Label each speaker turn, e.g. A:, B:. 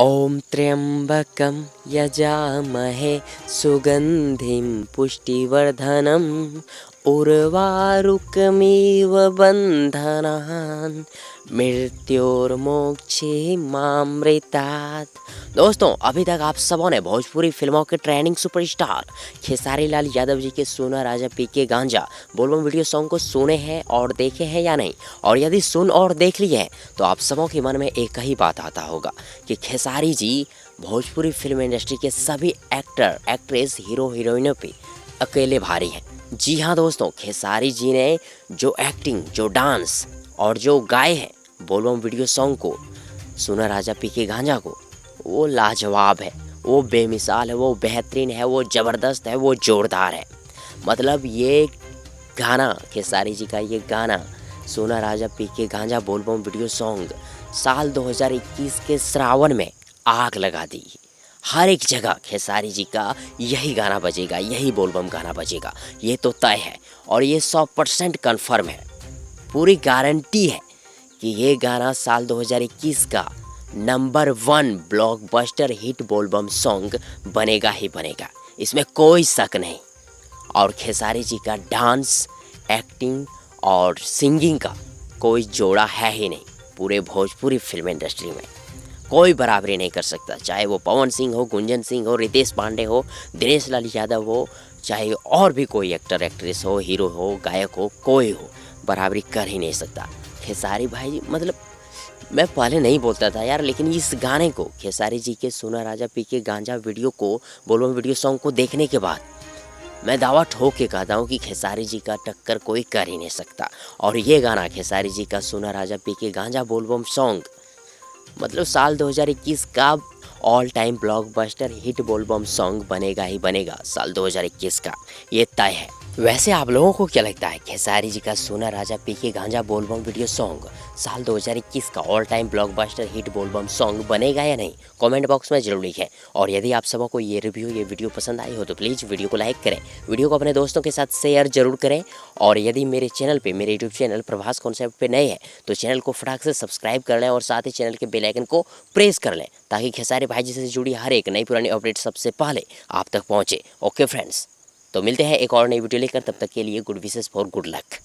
A: ॐ त्र्यम्बकं यजामहे सुगन्धिं पुष्टिवर्धनम् उर्वारुकमिव बन्धनान् मृत्योर्मोक्षे मामृतात्। दोस्तों, अभी तक आप सबों ने भोजपुरी फिल्मों के ट्रेंडिंग सुपरस्टार खेसारी लाल यादव जी के सोना राजा पीके गांजा बोलबम वीडियो सॉन्ग को सुने हैं और देखे हैं या नहीं, और यदि सुन और देख लिए हैं तो आप सबों के मन में एक ही बात आता होगा कि खेसारी जी भोजपुरी फिल्म इंडस्ट्री के सभी एक्टर एक्ट्रेस हीरो हीरोइनों पे अकेले भारी हैं। जी हाँ दोस्तों, खेसारी जी ने जो एक्टिंग, जो डांस और जो गाए हैं बोलबम वीडियो सॉन्ग को, सोना राजा पीके गांजा को, वो लाजवाब है, वो बेमिसाल है, वो बेहतरीन है, वो ज़बरदस्त है, वो ज़ोरदार है। मतलब ये गाना, खेसारी जी का ये गाना सोना राजा पीके गांजा बोलबम वीडियो सॉन्ग साल 2021 के श्रावण में आग लगा दी। हर एक जगह खेसारी जी का यही गाना बजेगा, यही बोलबम गाना बजेगा, ये तो तय है और ये 100% कन्फर्म है। पूरी गारंटी है कि ये गाना साल 2021 का नंबर 1 ब्लॉकबस्टर हिट बोलबम सॉन्ग बनेगा ही बनेगा, इसमें कोई शक नहीं। और खेसारी जी का डांस, एक्टिंग और सिंगिंग का कोई जोड़ा है ही नहीं। पूरे भोजपुरी फिल्म इंडस्ट्री में कोई बराबरी नहीं कर सकता, चाहे वो पवन सिंह हो, गुंजन सिंह हो, रितेश पांडे हो, दिनेश लाल यादव हो, चाहे और भी कोई एक्टर एक्ट्रेस हो, हीरो हो, गायक हो, कोई हो, बराबरी कर ही नहीं सकता। खेसारी भाई, मतलब मैं पहले नहीं बोलता था यार, लेकिन इस गाने को, खेसारी जी के सोना राजा पीके गांजा वीडियो को, बोलबम वीडियो सॉन्ग को देखने के बाद मैं दावा ठोक के कहता हूँ कि खेसारी जी का टक्कर कोई कर ही नहीं सकता। और ये गाना खेसारी जी का सोना राजा पीके गांजा बोलबम सॉन्ग मतलब साल 2021 का ऑल टाइम ब्लॉकबस्टर हिट बोलबम सॉन्ग बनेगा ही बनेगा साल 2021 का, ये तय है। वैसे आप लोगों को क्या लगता है, खेसारी जी का सोना राजा पीके गांजा बोलबम वीडियो सॉन्ग साल 2021 का ऑल टाइम ब्लॉकबस्टर हिट बोलबम सॉन्ग बनेगा या नहीं? कमेंट बॉक्स में जरूर लिखें। और यदि आप सबों को ये वीडियो पसंद आई हो तो प्लीज़ वीडियो को लाइक करें, वीडियो को अपने दोस्तों के साथ शेयर जरूर करें। और यदि मेरे चैनल पे, मेरे यूट्यूब चैनल प्रभास कॉन्सेप्ट पे नए हैं तो चैनल को फटाक से सब्सक्राइब कर लें और साथ ही चैनल के बेल आइकन को प्रेस कर लें, ताकि खेसारी भाई जी से जुड़ी हर एक नई पुरानी अपडेट सबसे पहले आप तक पहुँचे। ओके फ्रेंड्स, तो मिलते हैं एक और नई वीडियो लेकर, तब तक के लिए good wishes for good luck.